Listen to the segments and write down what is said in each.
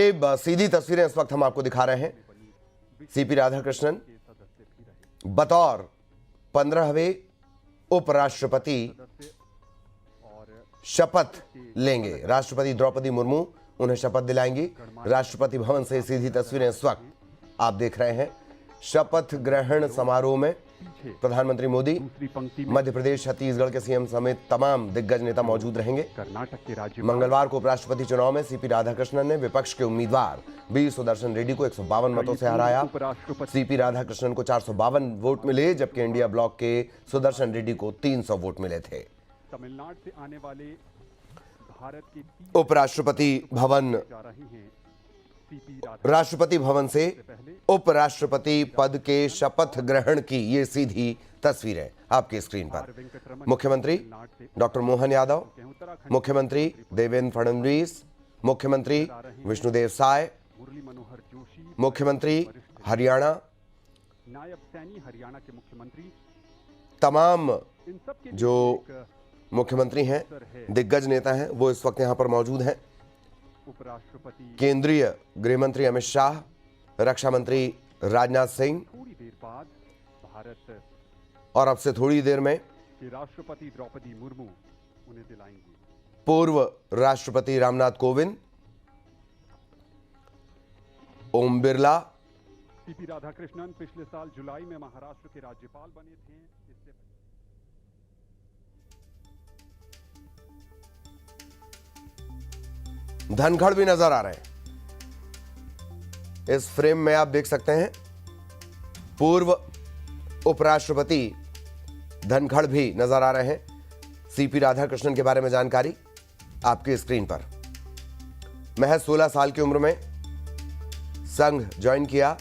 सीधी तस्वीरें इस वक्त हम आपको दिखा रहे हैं। सीपी राधाकृष्णन बतौर 15वें उपराष्ट्रपति शपथ लेंगे। राष्ट्रपति द्रौपदी मुर्मू उन्हें शपथ दिलाएंगी। राष्ट्रपति भवन से सीधी तस्वीरें इस वक्त आप देख रहे हैं। शपथ ग्रहण समारोह में प्रधानमंत्री मोदी, मध्य प्रदेश, छत्तीसगढ़ के सीएम समेत तमाम दिग्गज नेता मौजूद रहेंगे। कर्नाटक के राज्य मंगलवार को उपराष्ट्रपति चुनाव में सीपी राधाकृष्णन ने विपक्ष के उम्मीदवार बी सुदर्शन रेड्डी को 152 मतों से हराया। सीपी राधाकृष्णन को 452 वोट मिले, जबकि इंडिया ब्लॉक के सुदर्शन रेड्डी को 300 वोट मिले थे। तमिलनाडु से आने वाले भारत के उपराष्ट्रपति भवन राष्ट्रपति भवन से उपराष्ट्रपति पद के शपथ ग्रहण की ये सीधी तस्वीरें आपकी स्क्रीन पर। मुख्यमंत्री डॉक्टर मोहन यादव, मुख्यमंत्री देवेंद्र फडणवीस, मुख्यमंत्री विष्णुदेव साय, मुख्यमंत्री हरियाणा, नायब सैनी हरियाणा के मुख्यमंत्री, तमाम जो मुख्यमंत्री हैं, दिग्गज नेता हैं, वो इस वक्त यहां पर मौजूद हैं। उपराष्ट्रपति केंद्रीय गृह मंत्री अमित शाह, रक्षा मंत्री राजनाथ सिंह थोड़ी देर बाद भारत और अब से थोड़ी देर में के राष्ट्रपति द्रौपदी मुर्मू उन्हें दिलाएंगी। पूर्व राष्ट्रपति रामनाथ कोविंद, ओम बिरला, सीपी राधाकृष्णन पिछले साल जुलाई में महाराष्ट्र के राज्यपाल बने थे। इससे धनखड़ भी नजर आ रहे हैं। इस फ्रेम में आप देख सकते हैं पूर्व उपराष्ट्रपति धनखड़ भी नजर आ रहे हैं। सीपी राधाकृष्णन के बारे में जानकारी आपकी स्क्रीन पर। महज 16 साल की उम्र में संघ ज्वाइन किया।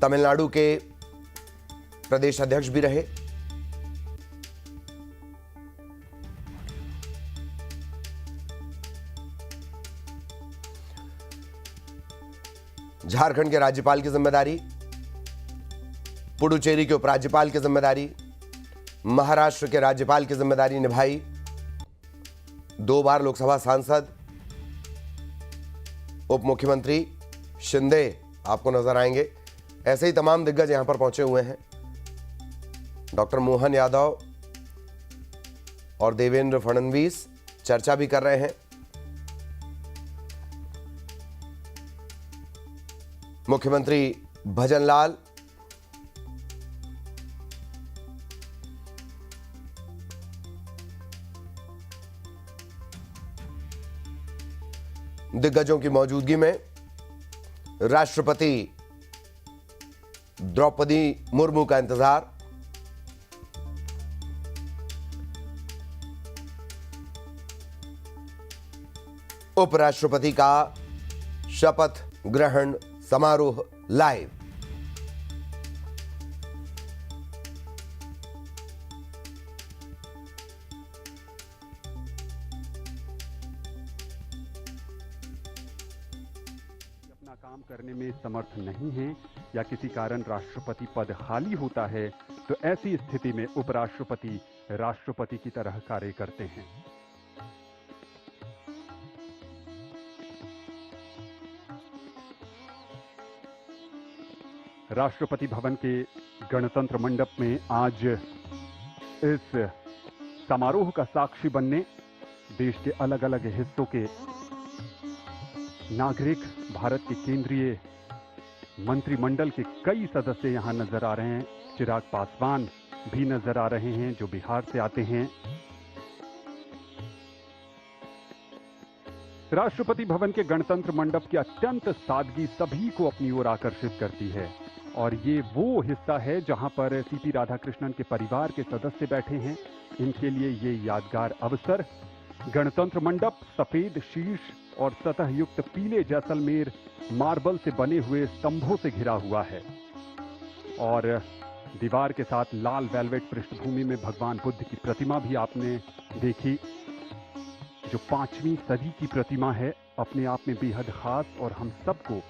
तमिलनाडु के प्रदेश अध्यक्ष भी रहे। झारखंड के राज्यपाल की जिम्मेदारी, पुडुचेरी के उपराज्यपाल की जिम्मेदारी, महाराष्ट्र के राज्यपाल की जिम्मेदारी निभाई। 2 बार लोकसभा सांसद, उप मुख्यमंत्री शिंदे आपको नजर आएंगे। ऐसे ही तमाम दिग्गज यहां पर पहुंचे हुए हैं। डॉक्टर मोहन यादव और देवेंद्र फडणवीस चर्चा भी कर रहे हैं। मुख्यमंत्री भजनलाल, दिग्गजों की मौजूदगी में राष्ट्रपति द्रौपदी मुर्मू का इंतजार। उपराष्ट्रपति का शपथ ग्रहण समारोह लाइव। अपना काम करने में समर्थ नहीं हैं या किसी कारण राष्ट्रपति पद खाली होता है, तो ऐसी स्थिति में उपराष्ट्रपति राष्ट्रपति की तरह कार्य करते हैं। राष्ट्रपति भवन के गणतंत्र मंडप में आज इस समारोह का साक्षी बनने देश के अलग अलग हिस्सों के नागरिक, भारत के केंद्रीय मंत्रिमंडल के कई सदस्य यहां नजर आ रहे हैं। चिराग पासवान भी नजर आ रहे हैं जो बिहार से आते हैं। राष्ट्रपति भवन के गणतंत्र मंडप की अत्यंत सादगी सभी को अपनी ओर आकर्षित करती है और ये वो हिस्सा है जहां पर सीपी राधाकृष्णन के परिवार के सदस्य बैठे हैं। इनके लिए ये यादगार अवसर। गणतंत्र मंडप सफेद शीर्ष और सतह युक्त पीले जैसलमेर मार्बल से बने हुए स्तंभों से घिरा हुआ है और दीवार के साथ लाल वेलवेट पृष्ठभूमि में भगवान बुद्ध की प्रतिमा भी आपने देखी, जो 5वीं सदी की प्रतिमा है, अपने आप में बेहद खास और हम सबको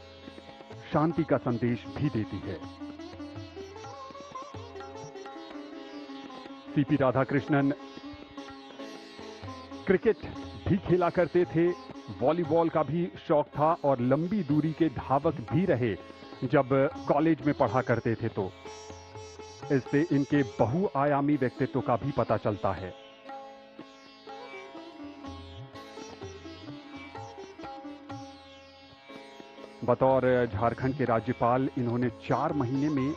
शांति का संदेश भी देती है। सीपी राधाकृष्णन क्रिकेट भी खेला करते थे। वॉलीबॉल का भी शौक था और लंबी दूरी के धावक भी रहे जब कॉलेज में पढ़ा करते थे। तो इससे इनके बहुआयामी व्यक्तित्व का भी पता चलता है। बतौर झारखंड के राज्यपाल इन्होंने 4 महीने में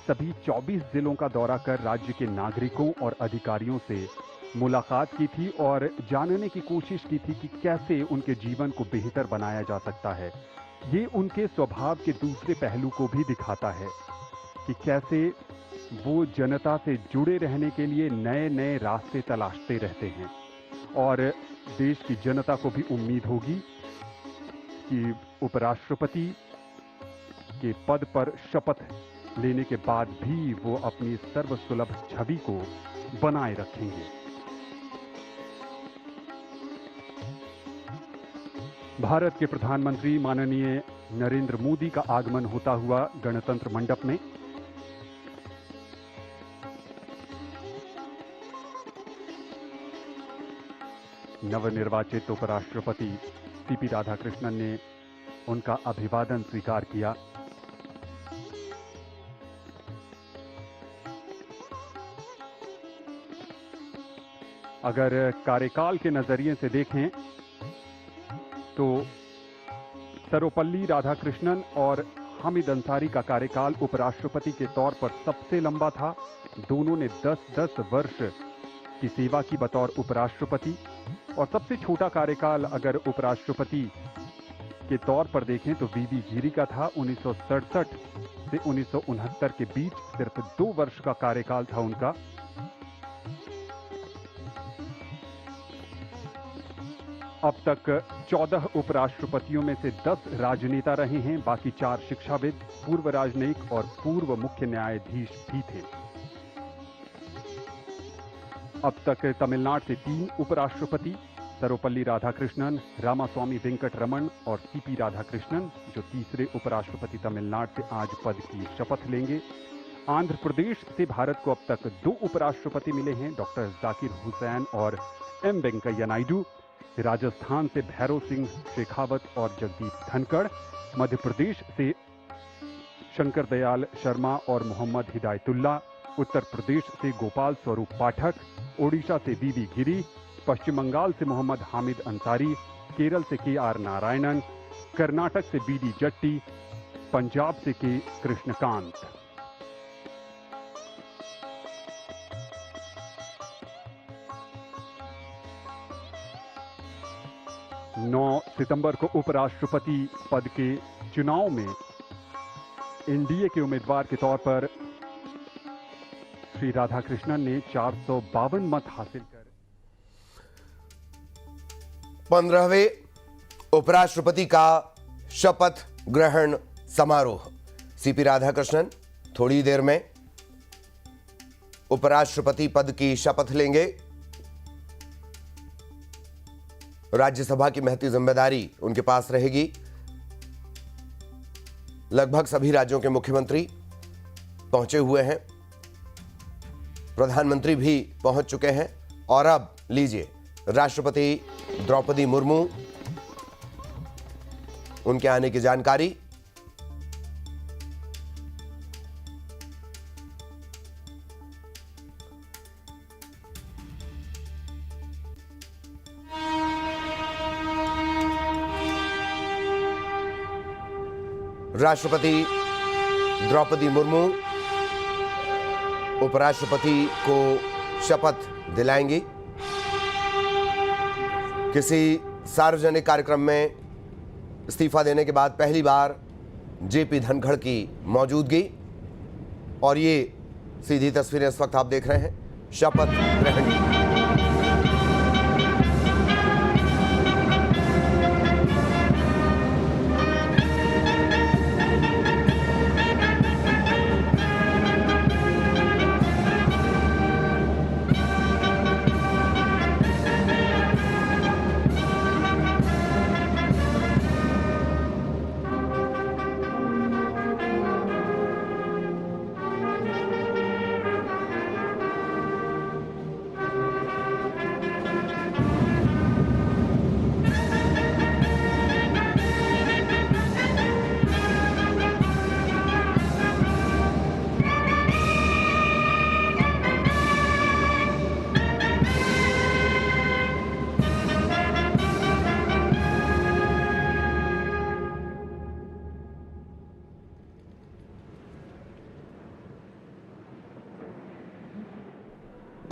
सभी 24 जिलों का दौरा कर राज्य के नागरिकों और अधिकारियों से मुलाकात की थी और जानने की कोशिश की थी कि कैसे उनके जीवन को बेहतर बनाया जा सकता है। ये उनके स्वभाव के दूसरे पहलू को भी दिखाता है कि कैसे वो जनता से जुड़े रहने के लिए नए नए रास्ते तलाशते रहते हैं। और देश की जनता को भी उम्मीद होगी कि उपराष्ट्रपति के पद पर शपथ लेने के बाद भी वो अपनी सर्वसुलभ छवि को बनाए रखेंगे। भारत के प्रधानमंत्री माननीय नरेंद्र मोदी का आगमन होता हुआ गणतंत्र मंडप में। नवनिर्वाचित उपराष्ट्रपति सीपी राधाकृष्णन ने उनका अभिवादन स्वीकार किया। अगर कार्यकाल के नजरिए से देखें तो सर्वपल्ली राधाकृष्णन और हामिद अंसारी का कार्यकाल उपराष्ट्रपति के तौर पर सबसे लंबा था। दोनों ने 10-10 वर्ष की सेवा की बतौर उपराष्ट्रपति। और सबसे छोटा कार्यकाल अगर उपराष्ट्रपति के तौर पर देखें तो वीवी गिरी का था। 1967 से 1969 के बीच सिर्फ 2 वर्ष का कार्यकाल था उनका। अब तक 14 उपराष्ट्रपतियों में से 10 राजनेता रहे हैं, बाकी 4 शिक्षाविद, पूर्व राजनयिक और पूर्व मुख्य न्यायाधीश भी थे। अब तक तमिलनाडु से 3 उपराष्ट्रपति, सर्वपल्ली राधाकृष्णन, रामास्वामी वेंकट रमन और सीपी राधाकृष्णन, जो तीसरे उपराष्ट्रपति तमिलनाडु से आज पद की शपथ लेंगे। आंध्र प्रदेश से भारत को अब तक 2 उपराष्ट्रपति मिले हैं, डॉक्टर जाकिर हुसैन और एम वेंकैया नायडू। राजस्थान से भैरव सिंह शेखावत और जगदीप धनखड़, मध्य प्रदेश से शंकर दयाल शर्मा और मोहम्मद हिदायतुल्ला, उत्तर प्रदेश से गोपाल स्वरूप पाठक, ओडिशा से वीवी गिरी, पश्चिम बंगाल से मोहम्मद हामिद अंसारी, केरल से के.आर. नारायणन, कर्नाटक से बी.डी. जट्टी, पंजाब से के. कृष्णकांत। नौ सितंबर को उपराष्ट्रपति पद के चुनाव में एनडीए के उम्मीदवार के तौर पर श्री राधाकृष्णन ने 452 मत हासिल कर 15वें उपराष्ट्रपति का शपथ ग्रहण समारोह। सीपी राधाकृष्णन थोड़ी देर में उपराष्ट्रपति पद की शपथ लेंगे। राज्यसभा की महती जिम्मेदारी उनके पास रहेगी। लगभग सभी राज्यों के मुख्यमंत्री पहुंचे हुए हैं, प्रधानमंत्री भी पहुंच चुके हैं। और अब लीजिए राष्ट्रपति द्रौपदी मुर्मू, उनके आने की जानकारी। राष्ट्रपति द्रौपदी मुर्मू उपराष्ट्रपति को शपथ दिलाएंगी। किसी सार्वजनिक कार्यक्रम में इस्तीफा देने के बाद पहली बार जेपी धनखड़ की मौजूदगी। और ये सीधी तस्वीरें इस वक्त आप देख रहे हैं शपथ ग्रहण की।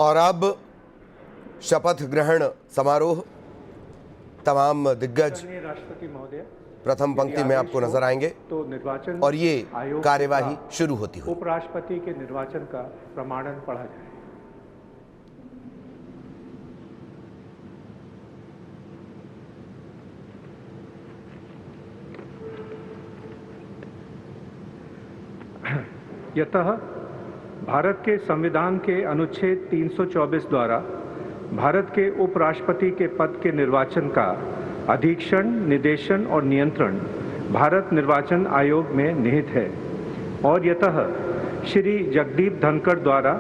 और अब शपथ ग्रहण समारोह, तमाम दिग्गज राष्ट्रपति महोदय प्रथम पंक्ति में आपको नजर आएंगे तो निर्वाचन और ये आयोग कार्यवाही शुरू होती हुई। उपराष्ट्रपति के निर्वाचन का प्रमाणन पढ़ा जाए। यतः भारत के संविधान के अनुच्छेद 324 द्वारा भारत के उपराष्ट्रपति के पद के निर्वाचन का अधीक्षण, निर्देशन और नियंत्रण भारत निर्वाचन आयोग में निहित है और यतः श्री जगदीप धनखड़ द्वारा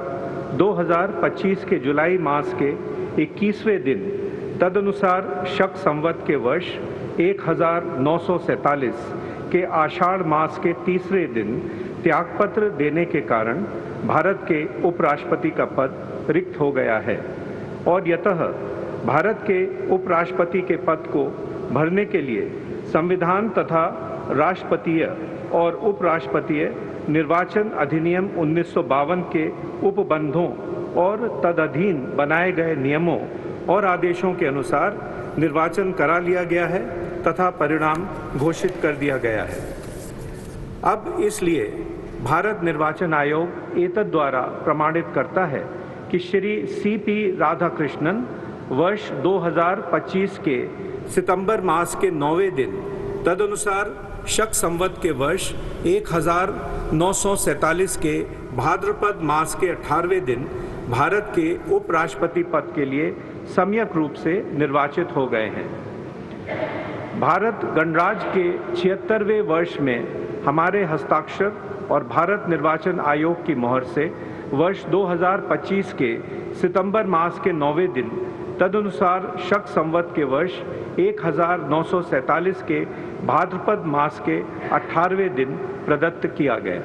2025 के जुलाई मास के 21वें दिन तदनुसार शक संवत के वर्ष 1947 के आषाढ़ मास के तीसरे दिन त्यागपत्र देने के कारण भारत के उपराष्ट्रपति का पद रिक्त हो गया है और यतः भारत के उपराष्ट्रपति के पद को भरने के लिए संविधान तथा राष्ट्रपतीय और उपराष्ट्रपतीय निर्वाचन अधिनियम 1952 के उपबंधों और तदधीन बनाए गए नियमों और आदेशों के अनुसार निर्वाचन करा लिया गया है तथा परिणाम घोषित कर दिया गया है। अब इसलिए भारत निर्वाचन आयोग एतद द्वारा प्रमाणित करता है कि श्री CP राधाकृष्णन वर्ष 2025 के सितंबर मास के 9वें दिन तदनुसार शक संवत के वर्ष 1947 के भाद्रपद मास के 18वें दिन भारत के उपराष्ट्रपति पद के लिए सम्यक रूप से निर्वाचित हो गए हैं। भारत गणराज्य के 76वें वर्ष में हमारे हस्ताक्षर और भारत निर्वाचन आयोग की मोहर से वर्ष 2025 के सितंबर मास के 9वें दिन तदनुसार शक संवत के वर्ष 1947 के भाद्रपद मास के 18वें दिन प्रदत्त किया गया।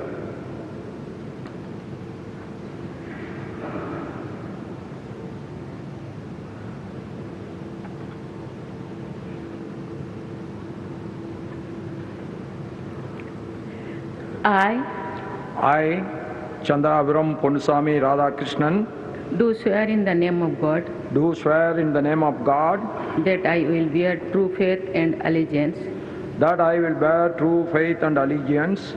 I, Chandraviram Ponnusamy Radhakrishnan, do swear in the name of God do swear in the name of God that I will bear true faith and allegiance that I will bear true faith and allegiance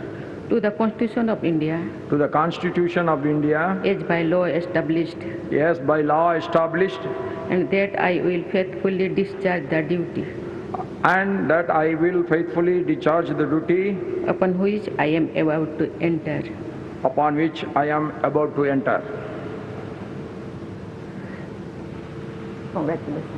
to the Constitution of India to the Constitution of India as by law established, as by law established, and that I will faithfully discharge the duty and that I will faithfully discharge the duty upon which I am about to enter. upon which I am about to enter. Congratulations.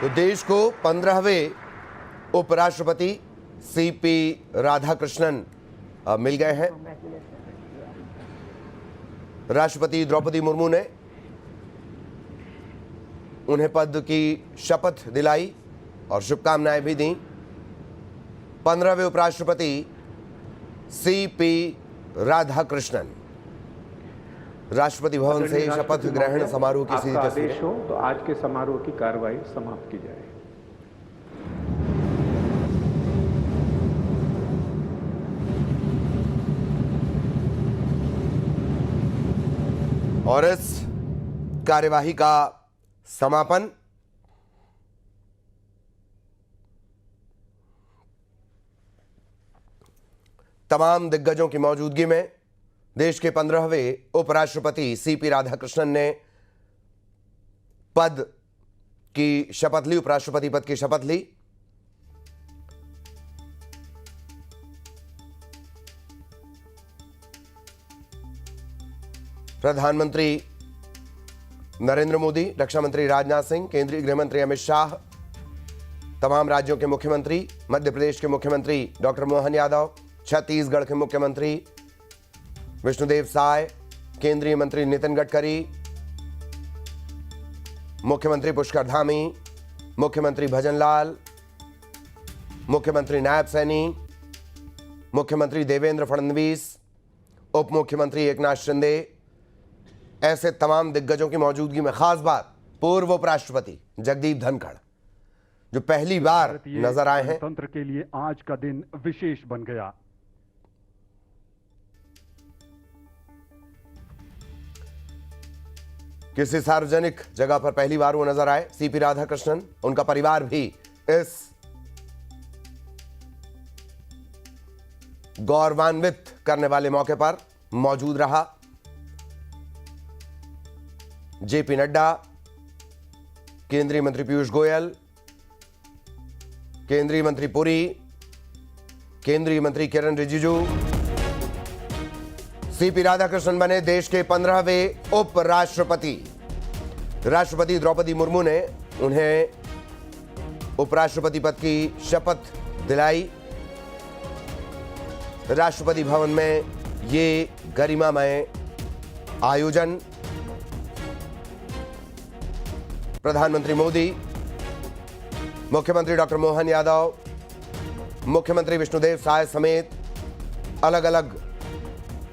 तो देश को 15वें उपराष्ट्रपति CP Radhakrishnan मिल गए हैं। राष्ट्रपति द्रौपदी मुर्मू ने उन्हें पद की शपथ दिलाई और शुभकामनाएं भी दी। 15वें उपराष्ट्रपति CP राधाकृष्णन राष्ट्रपति भवन से शपथ ग्रहण समारोह की सीधी तस्वीर। आदेश हो तो आज के समारोह की कार्रवाई समाप्त की जाए। और इस कार्यवाही का समापन तमाम दिग्गजों की मौजूदगी में देश के 15वें उपराष्ट्रपति CP राधाकृष्णन ने पद की शपथ ली, उपराष्ट्रपति पद की शपथ ली। प्रधानमंत्री नरेंद्र मोदी, रक्षा मंत्री राजनाथ सिंह, केंद्रीय गृह मंत्री अमित शाह, तमाम राज्यों के मुख्यमंत्री, मध्य प्रदेश के मुख्यमंत्री डॉक्टर मोहन यादव, छत्तीसगढ़ के मुख्यमंत्री विष्णुदेव साय, केंद्रीय मंत्री नितिन गडकरी, मुख्यमंत्री पुष्कर धामी, मुख्यमंत्री भजनलाल, मुख्यमंत्री नायब सैनी, मुख्यमंत्री देवेंद्र फडणवीस, उप मुख्यमंत्री एकनाथ शिंदे, ऐसे तमाम दिग्गजों की मौजूदगी में खास बात पूर्व उपराष्ट्रपति जगदीप धनखड़ जो पहली बार नजर आए हैं। गणतंत्र के लिए आज का दिन विशेष बन गया। किसी सार्वजनिक जगह पर पहली बार वो नजर आए। सीपी राधाकृष्णन, उनका परिवार भी इस गौरवान्वित करने वाले मौके पर मौजूद रहा। जेपी नड्डा, केंद्रीय मंत्री पीयूष गोयल, केंद्रीय मंत्री पुरी, केंद्रीय मंत्री किरण रिजिजू, सीपी राधाकृष्णन बने देश के 15वें उपराष्ट्रपति। राष्ट्रपति द्रौपदी मुर्मू ने उन्हें उपराष्ट्रपति पद की शपथ दिलाई। राष्ट्रपति भवन में ये गरिमामय आयोजन प्रधानमंत्री मोदी, मुख्यमंत्री डॉक्टर मोहन यादव, मुख्यमंत्री विष्णुदेव साय समेत अलग अलग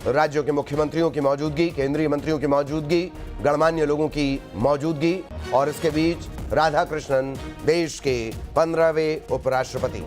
राज्यों के मुख्यमंत्रियों की मौजूदगी, केंद्रीय मंत्रियों की मौजूदगी, गणमान्य लोगों की मौजूदगी और इसके बीच राधाकृष्णन देश के 15वें उपराष्ट्रपति।